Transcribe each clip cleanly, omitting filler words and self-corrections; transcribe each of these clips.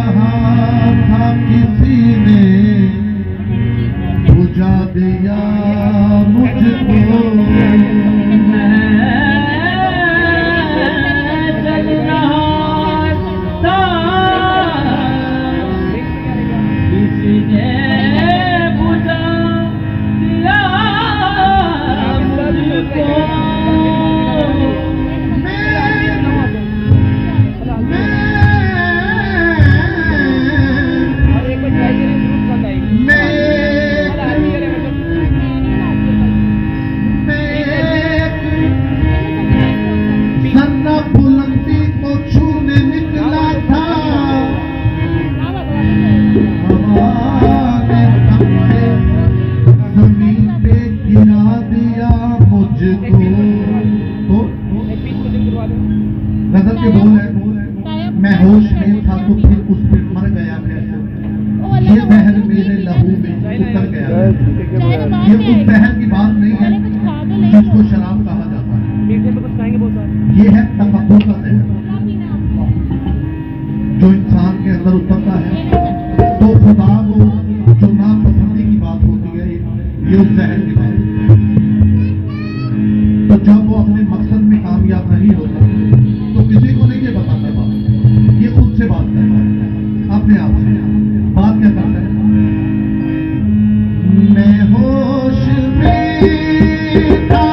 रहा था किसी ने बुझा दिया मुझको। बुलंदी को छूने निकला था, हमारे हमने जमीन पे गिरा दिया मुझको। तो गजल के बोल है, मैं होश में था तो फिर उस पे मर गया कैसे, ये जहर मेरे लहू में उतर गया। ये उस जहर की बात नहीं है जिसको शराब कहा जाता है, ये है तकब्बुर का जहर जो इंसान के अंदर उतरता है तो खुदा को जो नापसंदी की बात होती है, ये उस जहर की बात है। तो जब वो अपने मकसद में कामयाब नहीं होता तो किसी को नहीं ये बताता बात, ये खुद से बात करता है, अपने आप से बात क्या करता है। मैं होश में था,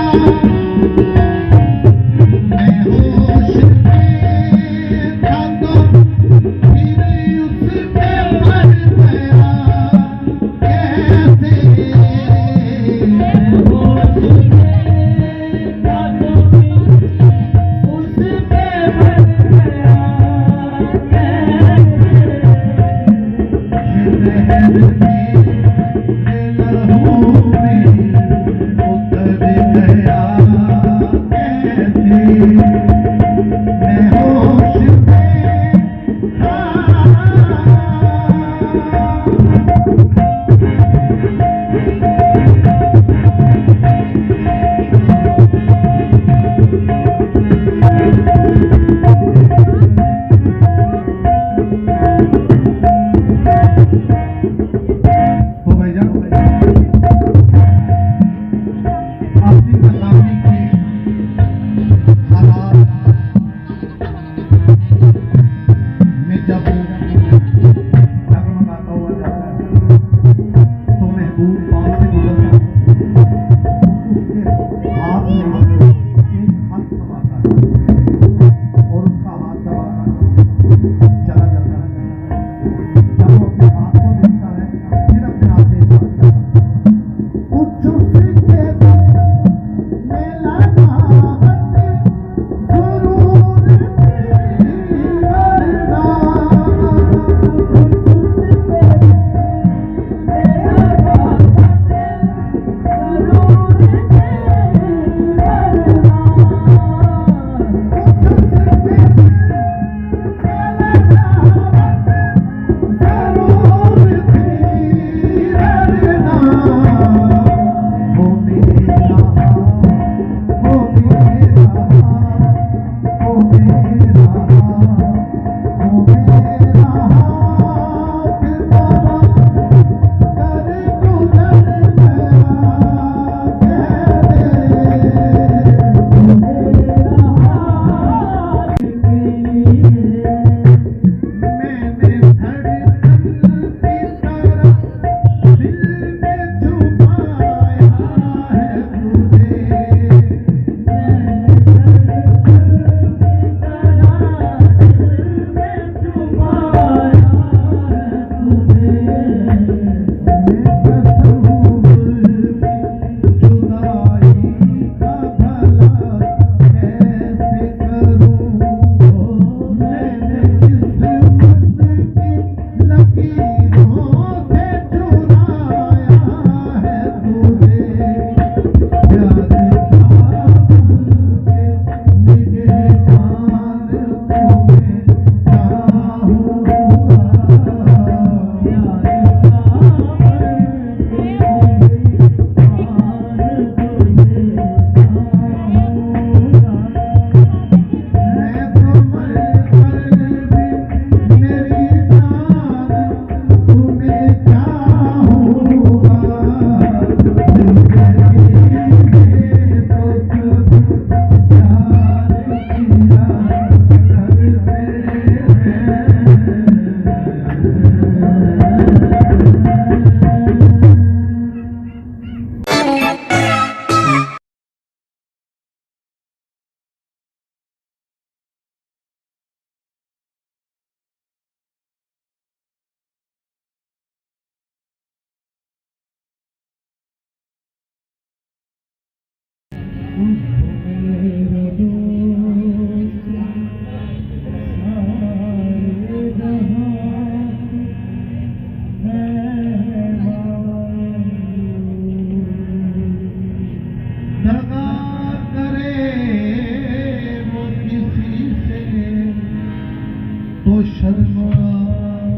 शर्माए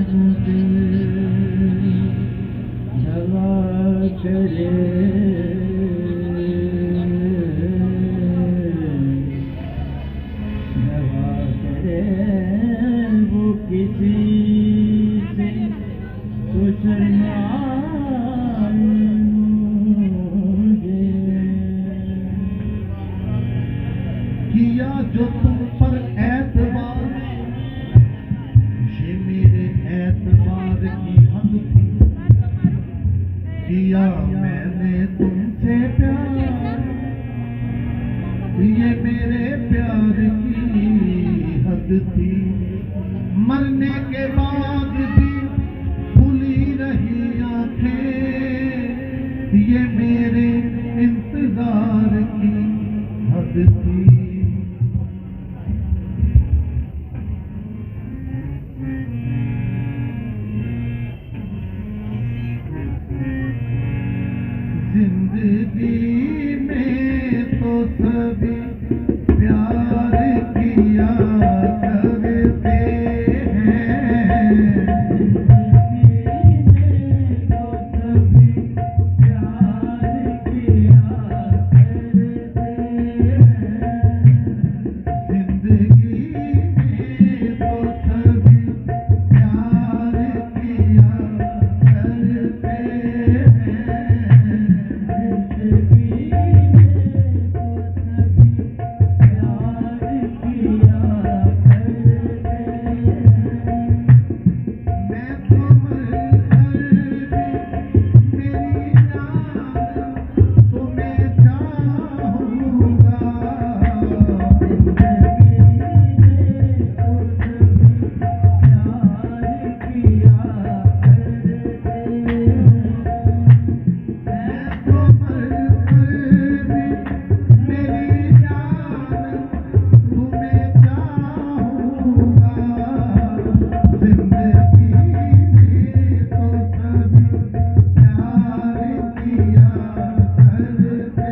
मुझे क्षमा करे वो किसी से तो शर्माए मुझे। किया जो तुम पर एतबार, ये मेरे एतबार की हद थी। किया मैंने तुमसे प्यार, ये मेरे प्यार की हद थी। मरने के बाद भी खुली रही आंखें, ये मेरे इंतजार की हद थी। जिंदगी में तो सभी प्यार किया करते हैं, जिंदगी में तो सभी प्यार किया करते मैं तो मर मेरी जान तुम्हें चाहूँगा। मैं तो मर मेरी जान तुम्हें चाहूँगा। जिंदगी में तो सभी प्यार किया करते हैं।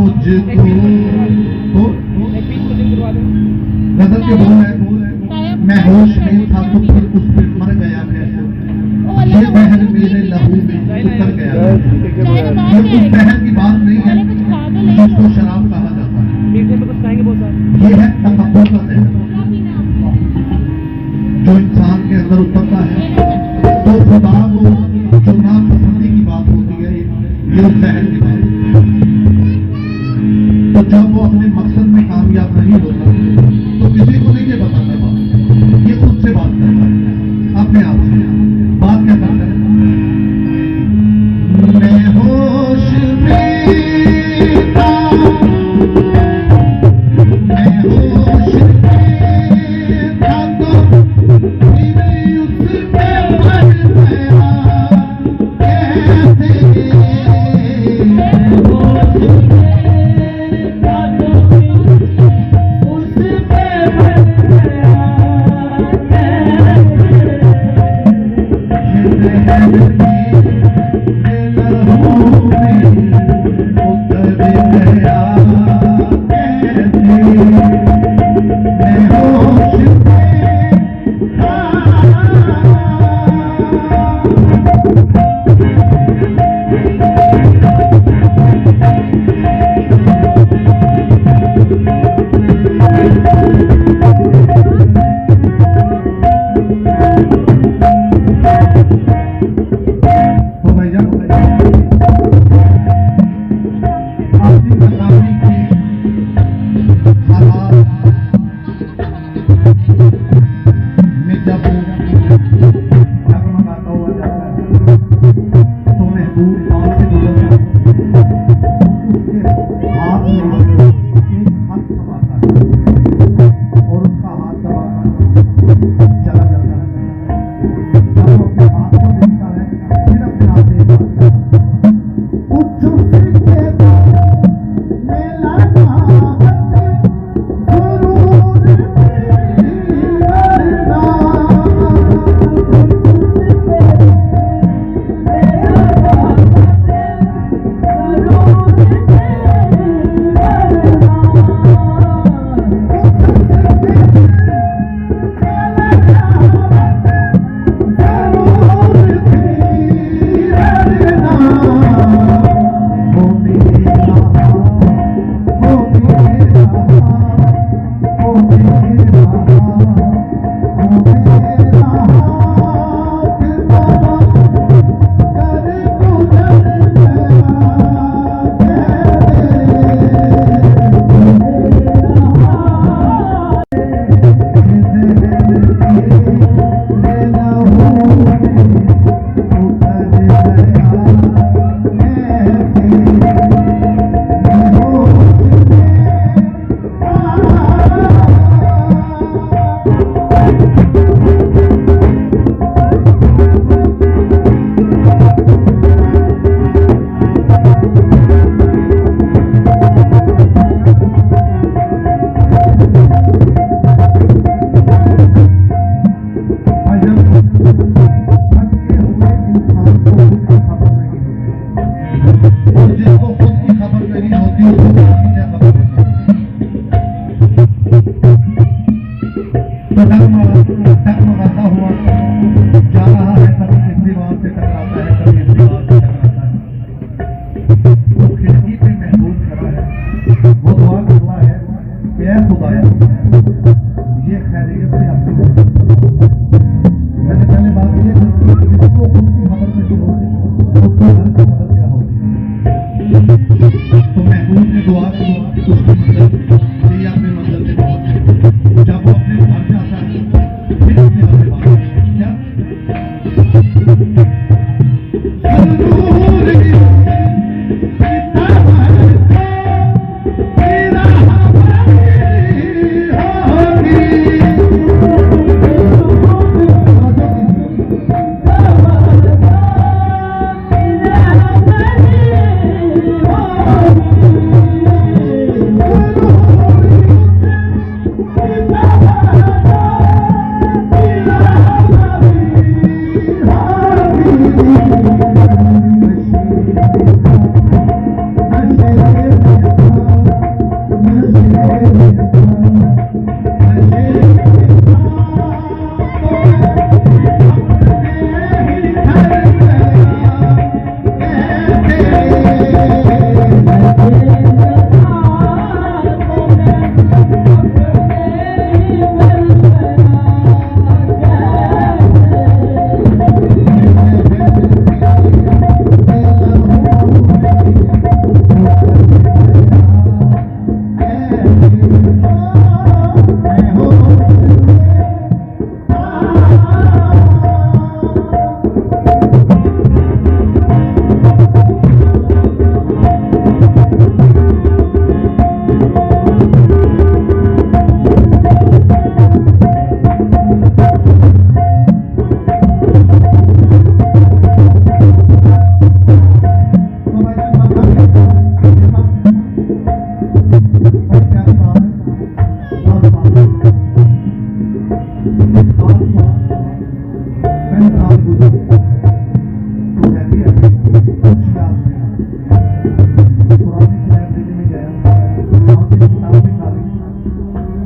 मुझको तो गजल के बोल है मैं होश नहीं था तो फिर उस पे मर गया कैसे ये बहर मेरे लहू में उतर गया ये उस बहर की बात नहीं है जिसको शराब कहा जाता है ये है तकब्बुर का जहर जो इंसान के अंदर उतरता है तो खुदा को जो नापसंदी की बात होती है ये उस जहर की बात है। तो जब वो अपने मकसद में कामयाब नहीं होता तो किसी को नहीं ये बताता बात ये खुद से बात करता है अपने आप से बात क्या करता है मैं होश में था मैं होश में था तो फिर उस पे मर गया कैसे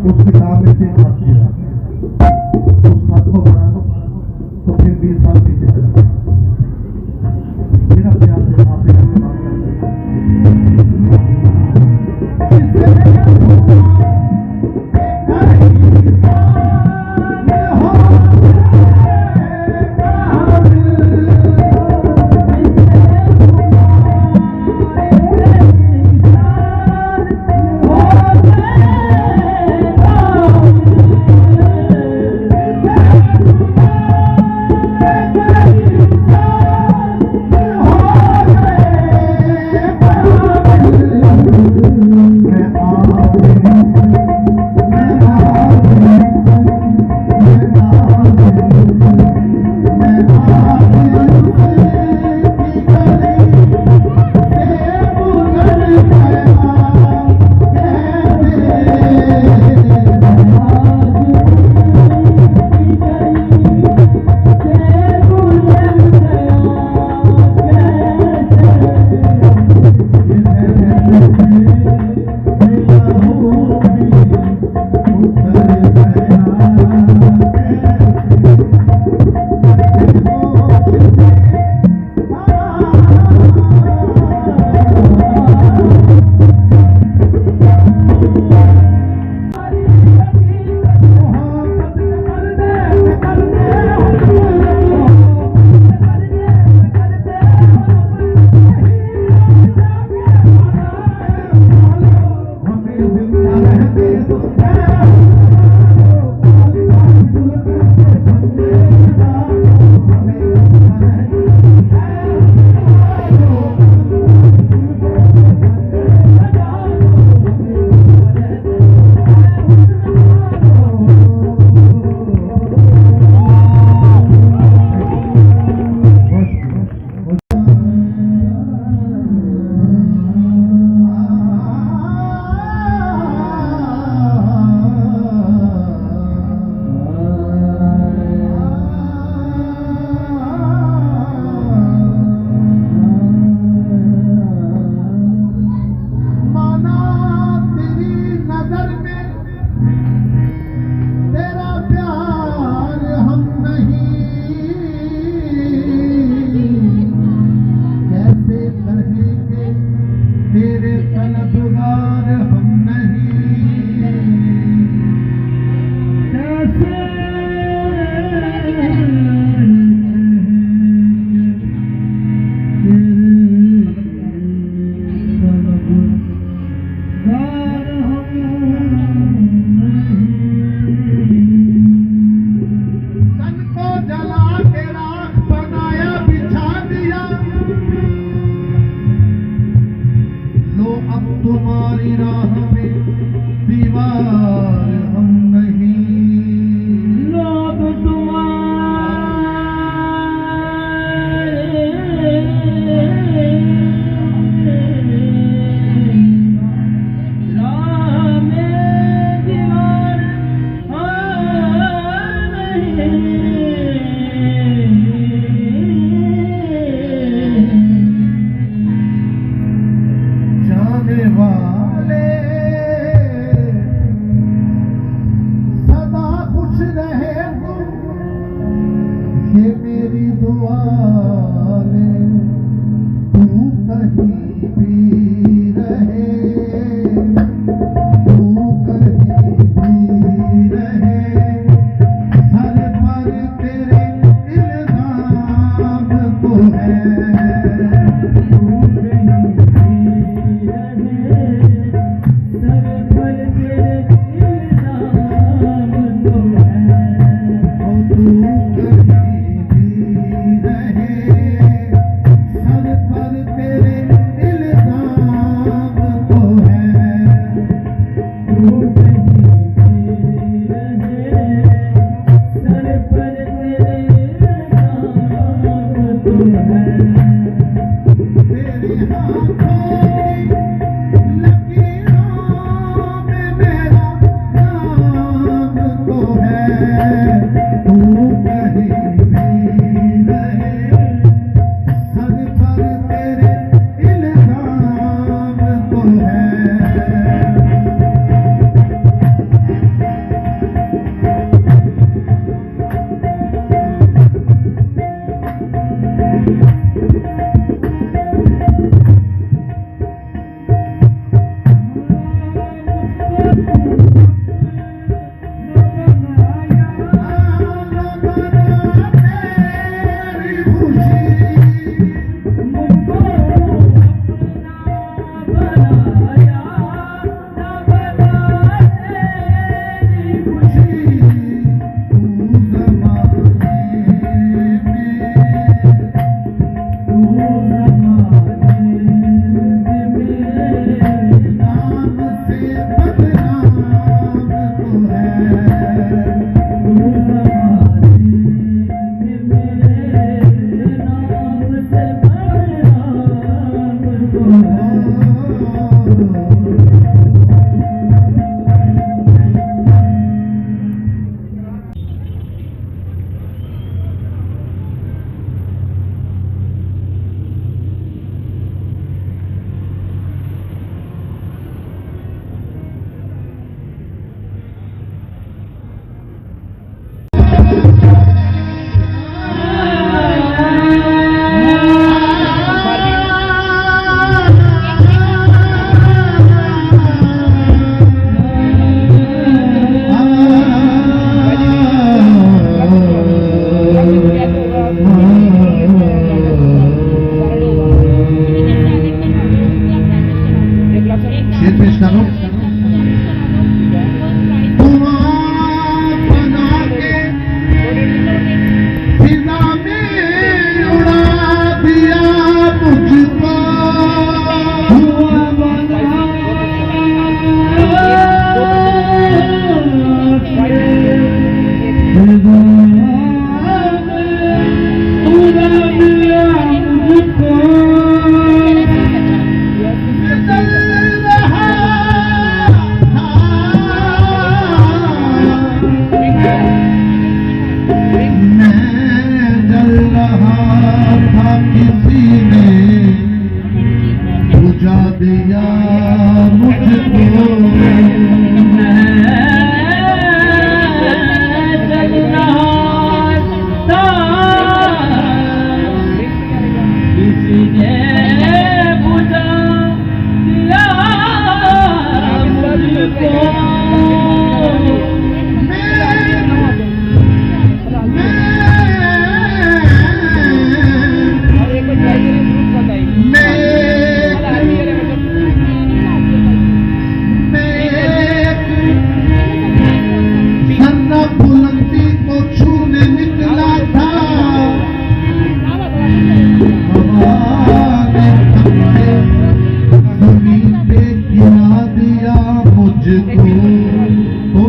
उस किताब में से एक खत गिरा, उस खत को पढ़ा तो फिर 20 साल पीछे चला गया। फिर अपने आप से बात करते मुझको तो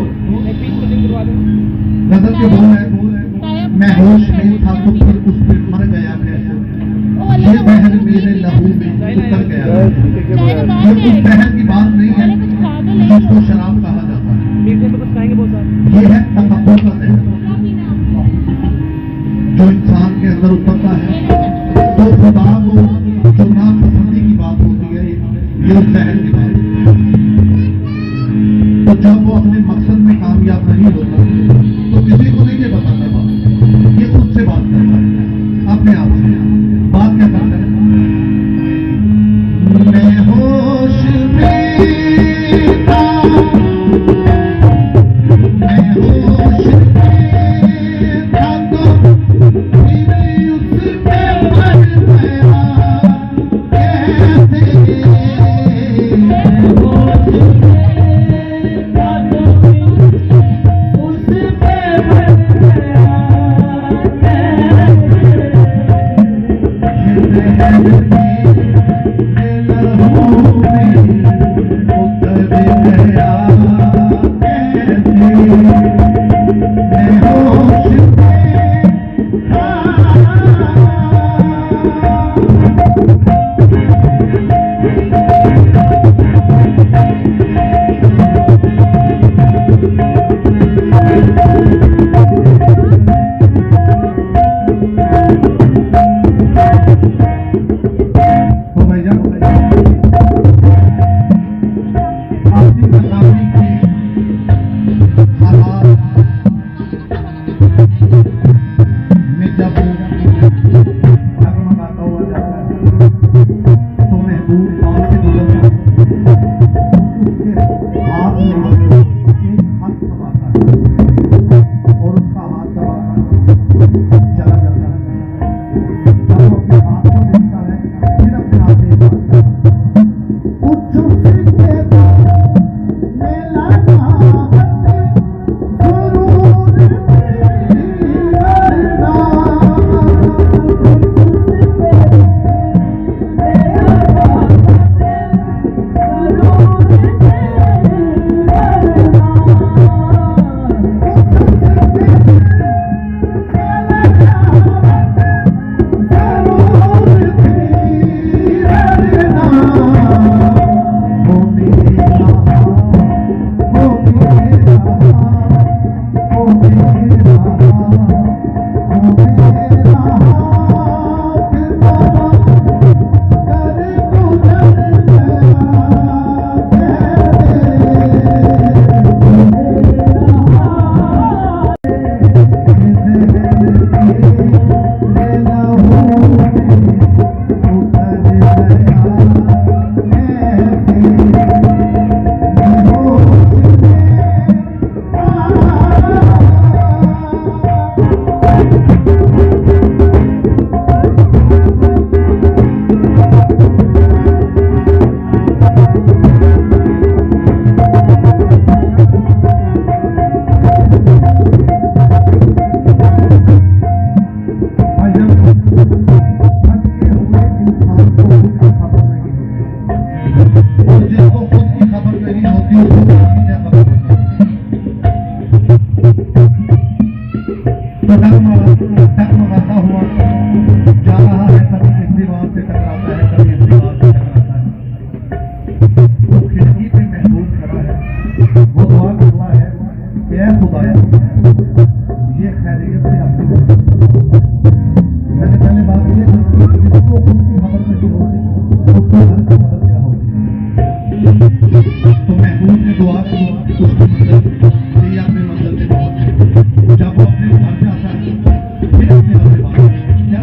गजल के बोल है मैं होश नहीं था तो फिर उस पे मर गया कैसे ये बहर मेरे लहू में उतर गया ये उस बहर की बात नहीं है जिसको शराब कहा जाता है ये है तकब्बुर का जहर जो इंसान के अंदर उतरता है तो खुदा को जो नापसंदी की बात होती है ये उस जहर की बात तो जब वो अपने मकसद में कामयाब नहीं होता तो किसी को नहीं ये बताता बात ये खुद से बात करता है अपने आप से बात क्या करता है मैं होश में था मैं होश में था तो फिर उस पे मर गया कैसे डगमगाता हुआ जा रहा है, कभी इस दीवार से टकराता है, कभी इस दीवार से टकराता है। वो खिड़की पे महबूब खड़ा है, वो दुआ कर रहा है कि ऐ खुदाया ये खैरियत से आपकी मैंने पहले बात की जिसको खुद की खबर नहीं होती उसको घर की खबर क्या होती। तो महबूब ने दुआ की उसकी मदद की, अपने मंजिल पे पहुंचे। जब वो अपने घर जाता है फिर अपने अपने बात क्या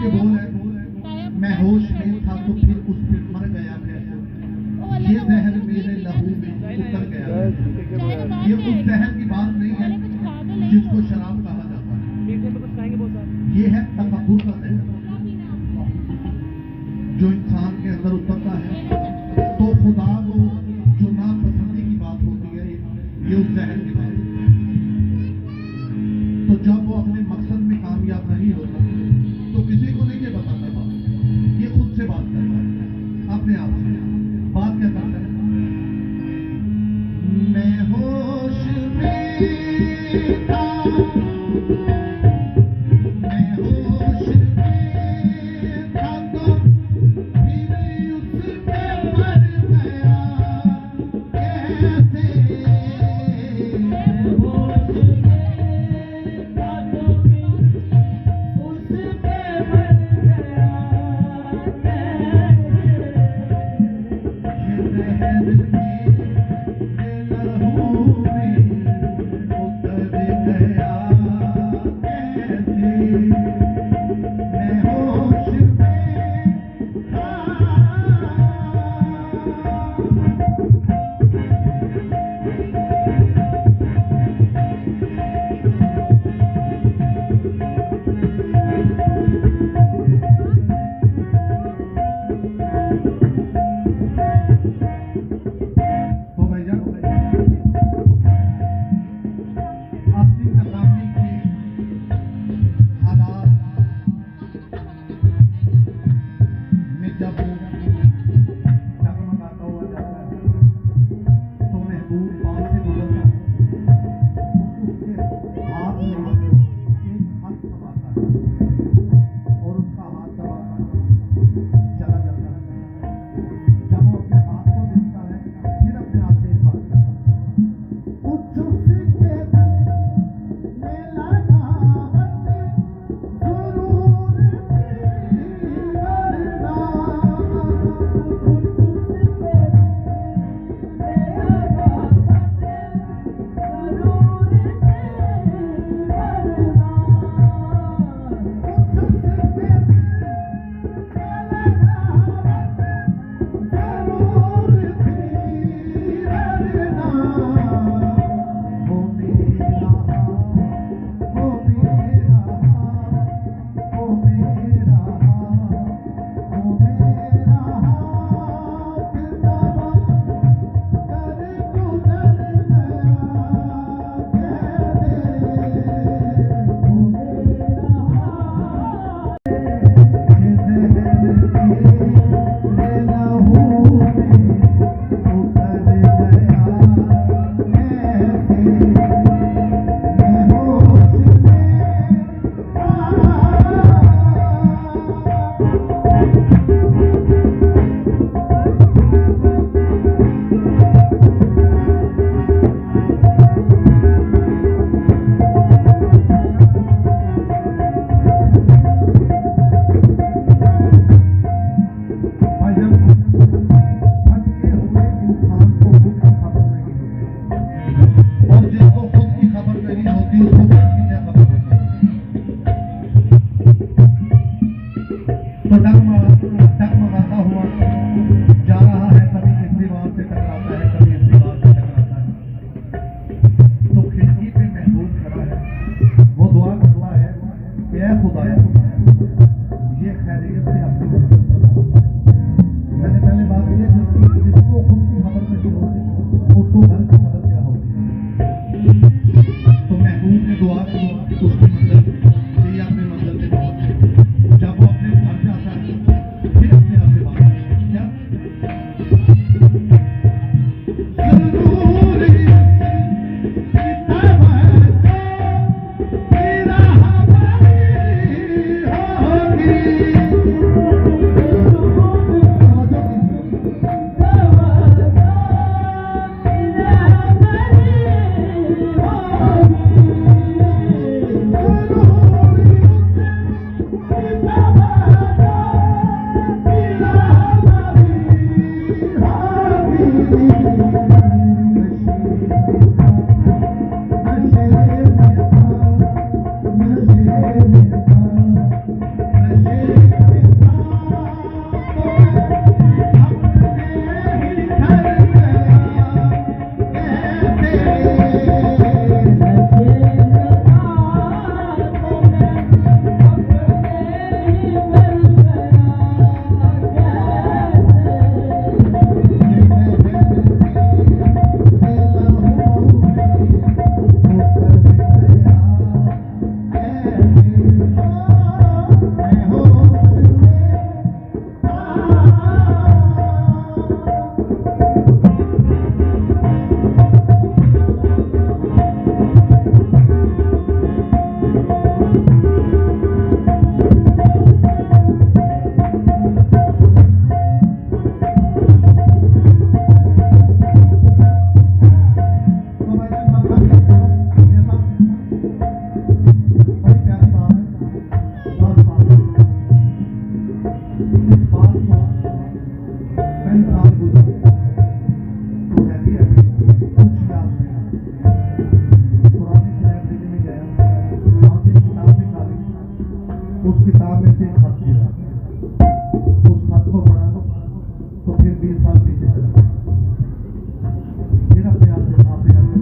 के बोल है, मैं होश में था तो फिर उस पे मर गया कैसे, ये जहर मेरे लहू में उतर गया। ये उस जहर की बात नहीं है जिसको शराब कहा जाता है, ये है तकब्बुर का जहर जो इंसान के अंदर उतरता है तो खुदा को जो नापसंदी की बात होती है, ये उस जहर की बात है। तो जब वो अपने मकसद में कामयाब नहीं होता तो किसी को नहीं ये बताता बात, ये खुद से बात करता है, अपने आप से बात क्या करता है, मैं होश में था, मैं होश में था तो फिर उस पे मर गया कैसे, Thank you. उस किताब में से एक खत गिरा, उस खत को पढ़ा तो फिर 20 साल पीछे चला, फिर अपने आप से बात करते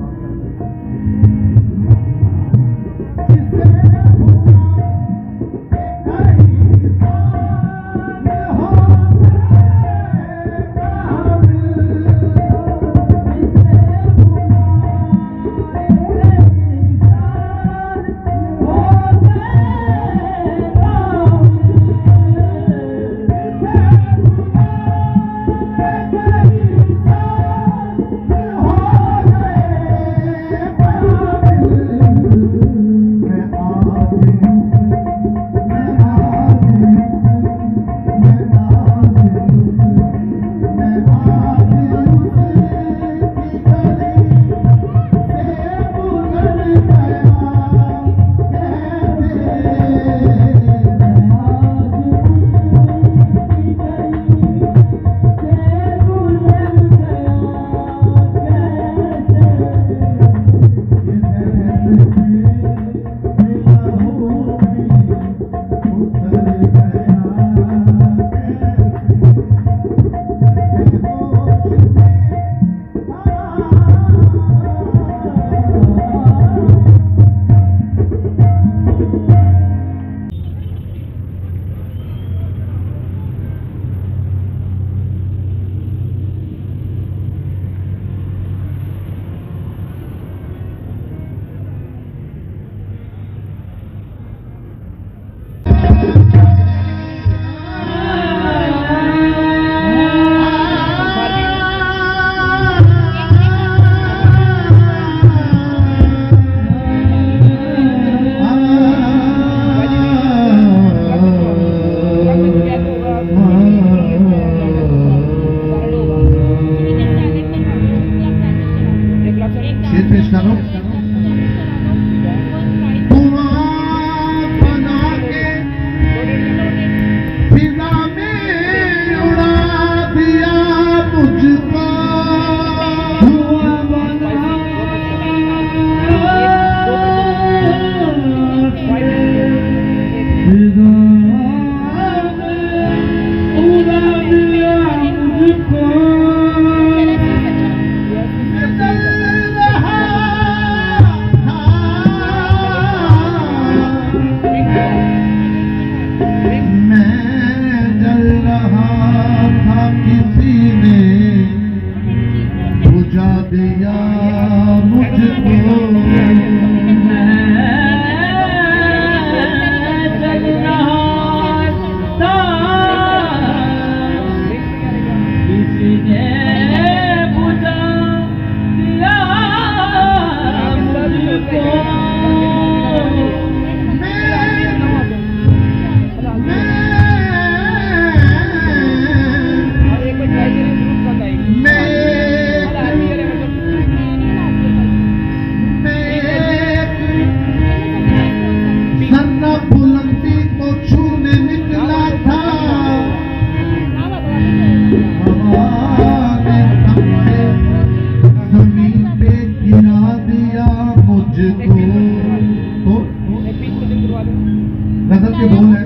गजल के बोल है,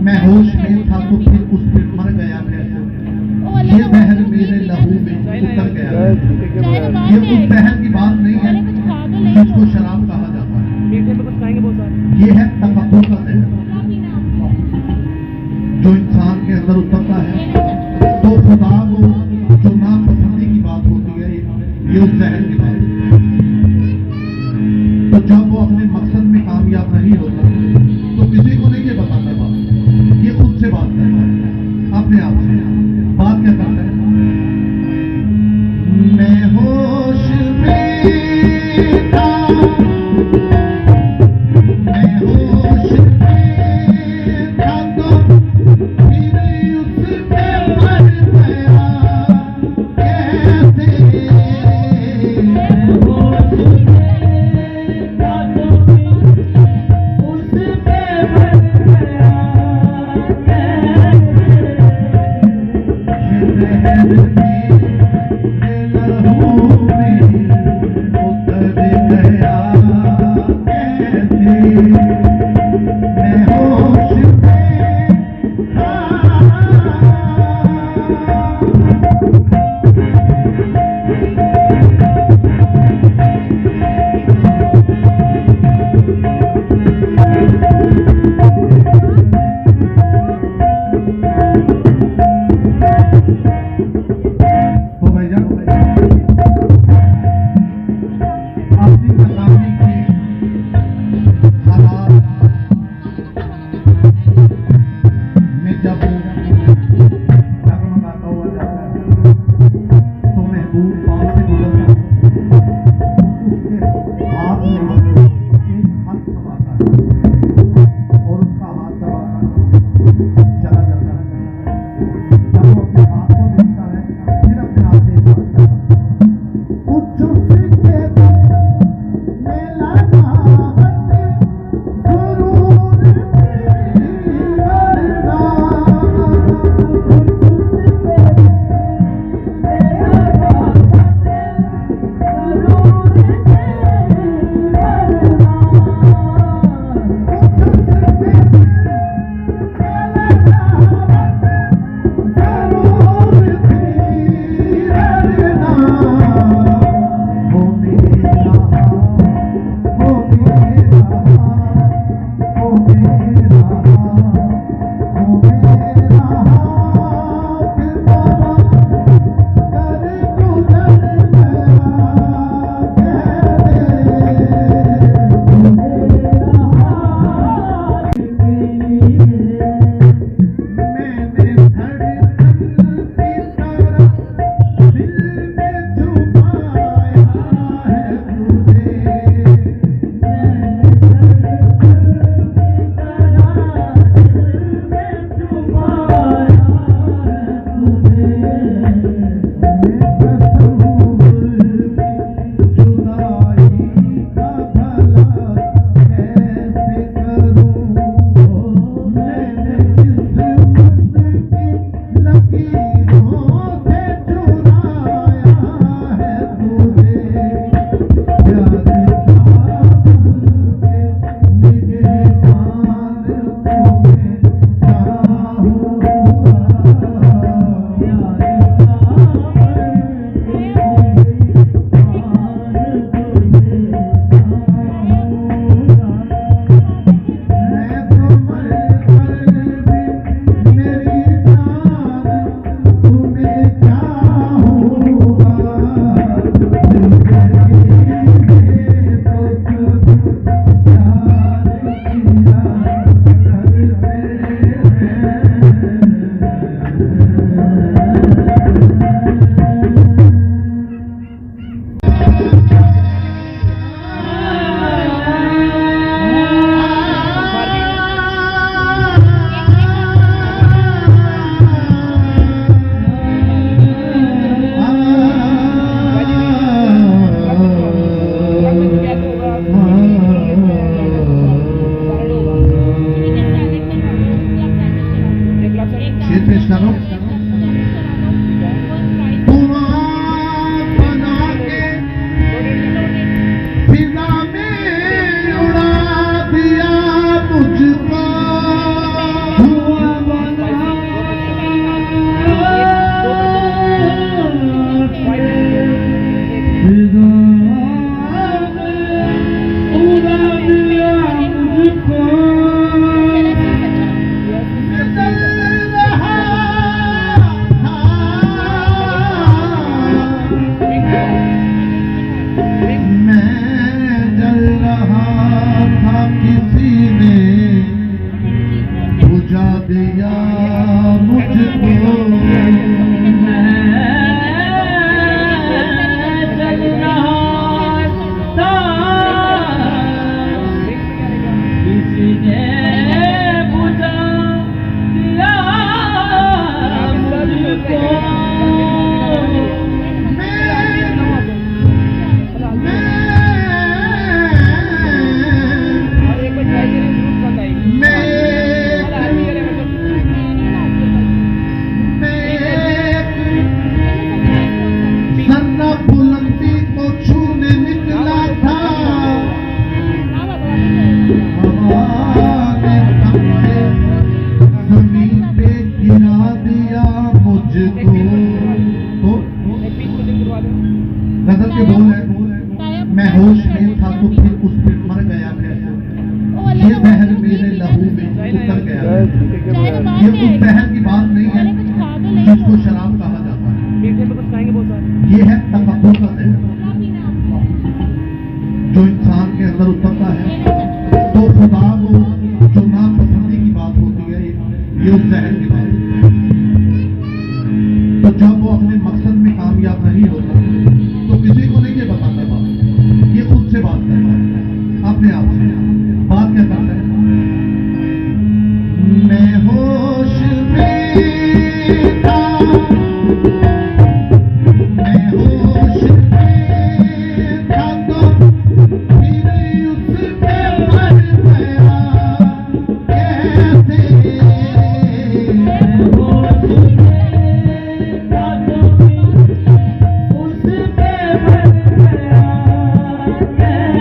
मैं होश में था तो फिर उस पे मर गया कैसे, ये बहर मेरे लहू में उतर गया। ये उस बहर की बात नहीं है जिसको शराब कहा जाता है, ये है तफक्कुर का जहर जो इंसान के अंदर उतरता है तो खुदा को जो नापसंदी की बात होती है, ये उस जहर की बात है। तो जब वो अपने मकसद में कामयाब नहीं होता तो किसी को नहीं ये बताता बात, ये खुद से बात करता है, अपने आप से बात क्या करता है। मैं होश में था, मैं होश में था तो फिर उसमें मर गया कैसे। गजल के बोल है, मैं होश में था तो फिर उस पे मर गया कैसे, ये जहर मेरे लहू में उतर गया। ये उस जहर की बात नहीं है जिसको शराब कहा जाता है, ये है तफक्कुर का जहर जो इंसान के अंदर उतरता है तो खुदा को जो नापसंदी की बात होती है, ये उस जहर की बात है। तो जब वो अपने मकसद में कामयाब नहीं होता तो किसी को नहीं ये बताता बात, ये खुद से बात करता है, अपने आप से बात क्या करता है, मैं होश में था, मैं होश में था तो फिर उस पे मर गया कैसे, मैं होश में था तो उस पे मर गया कैसे,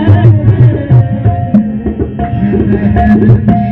ये